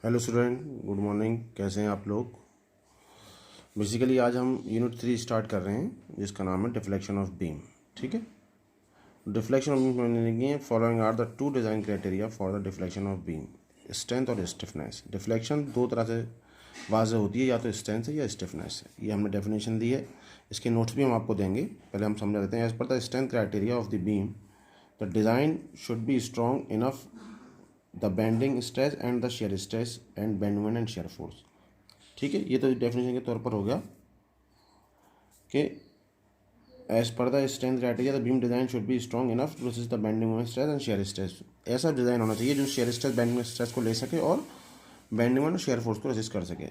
Hello student, good morning. कैसे हैं आप लोग? बेसिकली आज हम यूनिट 3 स्टार्ट कर रहे हैं जिसका नाम है डिफ्लेक्शन ऑफ बीम। ठीक है, deflection of beam meaning following are the two design criteria for the deflection of beam, strength और स्टिफनेस। डिफ्लेक्शन दो तरह से वाज़ेह होती है, या तो स्ट्रेंथ है या स्टिफनेस है। ये हमने डेफिनेशन दी है, इसके नोट्स भी हम आपको देंगे। पहले हम समझा देते हैं। As per the strength criteria of the beam, the design should be strong enough the bending stress and the shear stress and bend moment and shear force. ठीक है, ये तो डेफिनेशन के तौर पर हो गया कि as per the strength criteria the beam design should be strong enough to resist the bending moment stress and shear stress. ऐसा डिज़ाइन होना चाहिए जो शेयर स्ट्रेस बेंडिंग स्ट्रेस को ले सके और बेंडिंग मोमेंट और शेयर फोर्स को रेसिस्ट कर सके।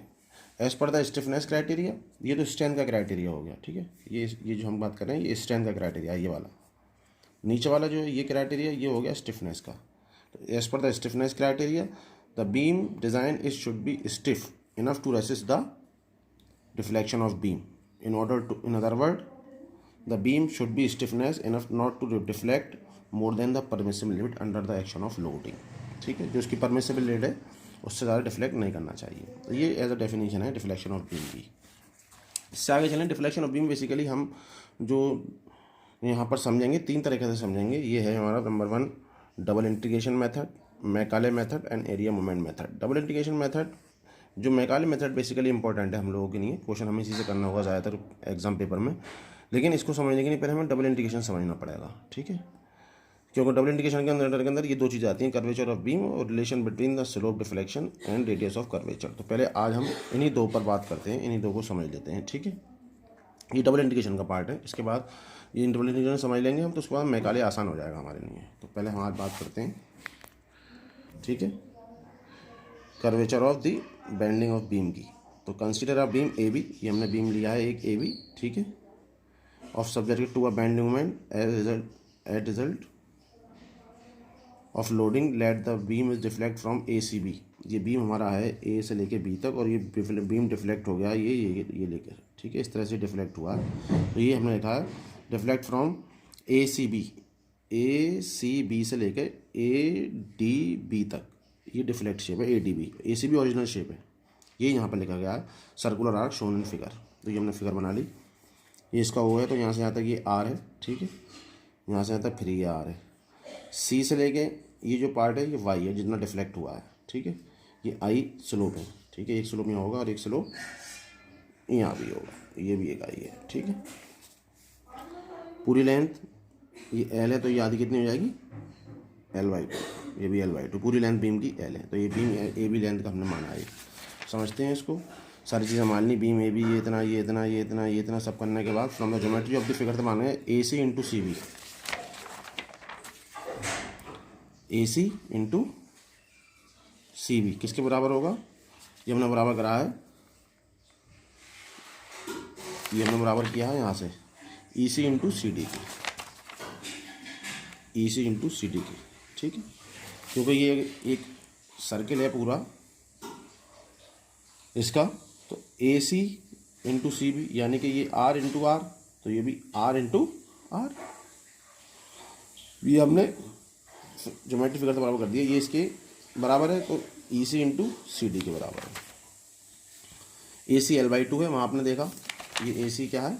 As per the stiffness criteria, ये तो स्ट्रेंथ का क्राइटेरिया हो गया। ठीक है, ये जो हम बात कर रहे हैं ये स्ट्रेंथ का क्राइटेरिया, ये वाला नीचे वाला जो है ये क्राइटेरिया, ये हो गया स्टिफनेस का। As per the stiffness criteria, the beam design is should be stiff enough to resist the deflection of beam. In other word, the beam should be stiffness enough not to deflect more than the permissible limit under the action of loading. ठीक है, जो उसकी permissible limit है उससे ज़्यादा deflect नहीं करना चाहिए। तो ये एज अ डेफिनेशन है डिफ्लेक्शन ऑफ बीम की। इससे आगे चलें। डिफ्लेक्शन ऑफ बीम बेसिकली हम जो यहाँ पर समझेंगे तीन तरीके से समझेंगे। ये है हमारा number 1 double integration method, Macaulay method and area moment method. Double integration method, जो मैकाले मेथड बेसिकली इंपॉर्टेंट है हम लोगों के लिए, क्वेश्चन हमें इसी से करना होगा ज़्यादातर एग्जाम पेपर में। लेकिन इसको समझने के लिए पहले हमें डबल इंटीग्रेशन समझना पड़ेगा। ठीक है, क्योंकि डबल इंटीग्रेशन के अंदर ये दो चीज़ें आती हैं, कर्वेचर ऑफ बीम और relation between the slope deflection and radius of curvature. तो पहले आज हम इन्हीं दो पर बात करते हैं, इन्हीं दो को समझ लेते हैं। ठीक है, ये डबल इंटीग्रेशन का पार्ट है। इसके बाद ये डबल इंटीग्रेशन समझ लेंगे हम, तो उसके बाद मैकाले आसान हो जाएगा हमारे लिए। तो पहले हम आज बात करते हैं। ठीक है, curvature of the bending of beam की। तो consider a beam A B, ये हमने बीम लिया है एक ए बी। ठीक है, of subjected to a bending moment as result of loading let the beam is deflect from A C B. ये बीम हमारा है ए से लेके बी तक, और ये बीम डिफ्लेक्ट हो गया ये लेकर। ठीक है, इस तरह से डिफ्लेक्ट हुआ। तो ये हमने लिखा है deflect from A C B से लेकर ए डी बी तक। ये डिफ्लेक्ट शेप है, A D B. A C B original shape है, ये यहाँ पर लिखा गया है circular arc shown in figure. तो ये हमने फिगर बना ली। ये इसका वो है, तो यहाँ से यहाँ तक ये आर है। ठीक है, यहाँ से यहाँ तक फिर ये आर है। सी से लेके ये जो पार्ट है ये वाई है, जितना डिफ्लेक्ट हुआ है। ठीक है, ये आई स्लोप है। ठीक है, एक स्लोप यहाँ होगा और एक स्लोप यहाँ भी होगा, ये भी एक आई है। ठीक है, पूरी लेंथ ये एल है, तो ये आधी कितनी हो जाएगी L/2। ये भी L/2, पूरी लेंथ बीम की एल है। तो ये बीम ए बी लेंथ का हमने माना है। समझते हैं इसको, सारी चीज़ें माननी। बीम ए बी ये इतना ये इतना ये इतना ये इतना सब करने के बाद from the geometry of the figure तो माने ए सी into C B, A C into C B किसके बराबर होगा? ये हमने बराबर करा है, ये हमने बराबर किया है यहाँ से ई सी इंटू सी डी की, ई सी इंटू सी डी की। ठीक है, क्योंकि ये एक सर्किल है पूरा इसका। तो ए सी इंटू सी बी यानी कि ये आर इंटू आर, तो ये भी आर इंटू आर। ये हमने ज्योमेट्री फिगर से बराबर कर दिया, ये इसके बराबर है। तो ई सी इंटू सी डी के बराबर है। ए सी L/2 है, वहाँ आपने देखा ये ए सी क्या है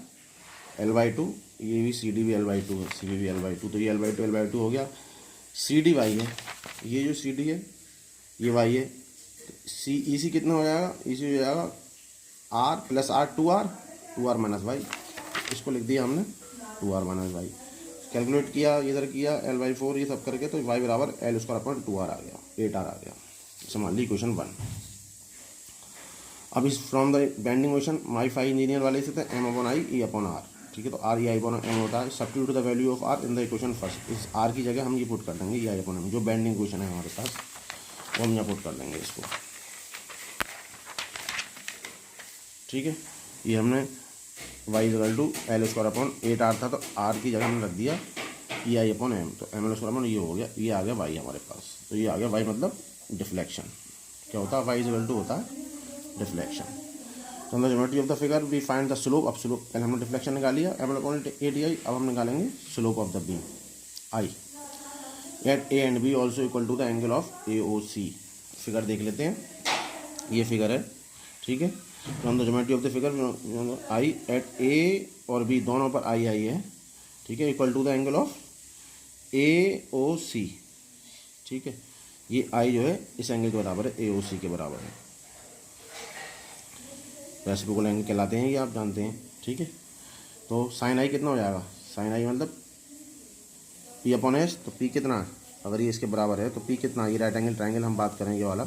L/2, ये भी सी डी भी L/2 है, सी बी भी L/2। तो ये L/2 हो गया। सी डी वाई है, ये जो सी डी है ये वाई है। सी ई सी कितना हो जाएगा? ई सी हो जाएगा R plus R, two R minus Y. इसको लिख दिया हमने 2r माइनस वाई। कैलकुलेट किया, इधर किया L/4 ये सब करके, तो y बराबर L² आ गया, 8r आ गया। समझ ली क्वेश्चन 1। अब इस फ्रॉम द बेंडिंग मोशन माई फाई इंजीनियर वाले से थे M/I E/R। ठीक है, तो R E/M होता है। Substitute the value of R in the equation first. इस R की जगह हम ये पुट कर देंगे E/M, जो बेंडिंग क्वेश्चन है हमारे पास वो हम यहाँ पुट कर देंगे इसको। ठीक है, ये हमने y = L² 8r था, तो R की जगह हमने रख दिया E/M। तो M/, ये हो गया, ये आ गया y हमारे पास। तो ये आ गया y मतलब डिफ्लेक्शन। क्या होता है? y = होता है डिफ्लेक्शन। तो हम geometry of the figure we find the slope. अब स्लोप पहले हमने डिफ्लेक्शन निकाल लिया M/ADI। अब हम निकालेंगे slope of the beam I at A and B also equal to the angle of AOC। Figure देख लेते हैं। ये फिगर है, ठीक है। From the geometry of the figure I at A और बी दोनों पर आई आई है, ठीक है, equal to the angle of ए ओ सी, ठीक है। ये आई जो है इस एंगल के बराबर है, ए ओ सी के बराबर है। रेसिप्रोकल एंगल कहलाते हैं ये, आप जानते हैं, ठीक है। तो साइन आई कितना हो जाएगा, साइन आई मतलब पी अपॉन एच, तो पी कितना, अगर ये इसके बराबर है तो पी कितना, ये राइट एंगल ट्रायंगल हम बात करेंगे वाला,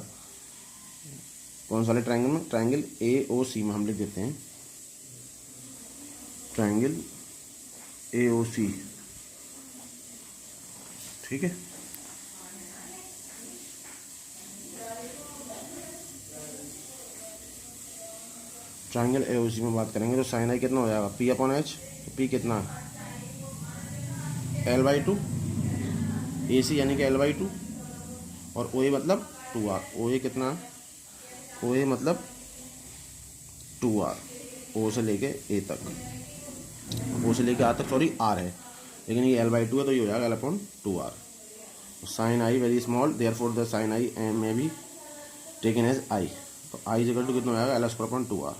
कौन सा वाले ट्रायंगल में, ट्रायंगल ए ओ सी में हम लिख देते हैं ट्रायंगल ए ओ सी, ठीक है। ट्रायंगल ए ओ सी में बात करेंगे तो साइन आई कितना हो जाएगा, पी अपॉन एच, तो पी कितना, L/2, ए सी यानी कि L/2, और ओ ए मतलब 2R, ओ ए कितना, ओ ए मतलब 2R, ओ से लेके ए तक, ओ से लेके आ तक सॉरी आर है, लेकिन ये L/2 है तो ये हो जाएगा L/2R। Sine I very small, therefore the sine I में भी टेकन एज आई, तो आई इजिकल टू कितना हो जाएगा L/2R।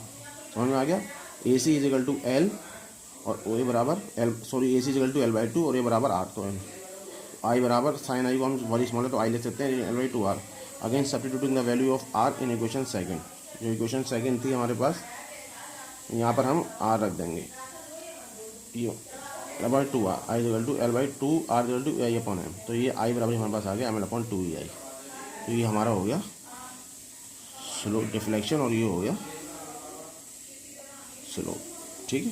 समझ में आ गया। A C equal to L और ओ ए बराबर L, sorry A C equal to L/2 और ए बराबर आर, तो आई बराबर साइन आई को हम वेरी स्मॉल है तो आई लिख सकते हैं L/2R। Again substituting the value of R in equation second, जो इक्वेशन सेकंड थी हमारे पास, यहाँ पर हम आर रख देंगे, ये L/2R, I equal to L/2 R equal to I upon M, तो ये आई बराबर हमारे पास आ गया ml/2EI। तो ये हमारा हो गया स्लोप डिफ्लेक्शन और ये हो गया स्लोप, ठीक है।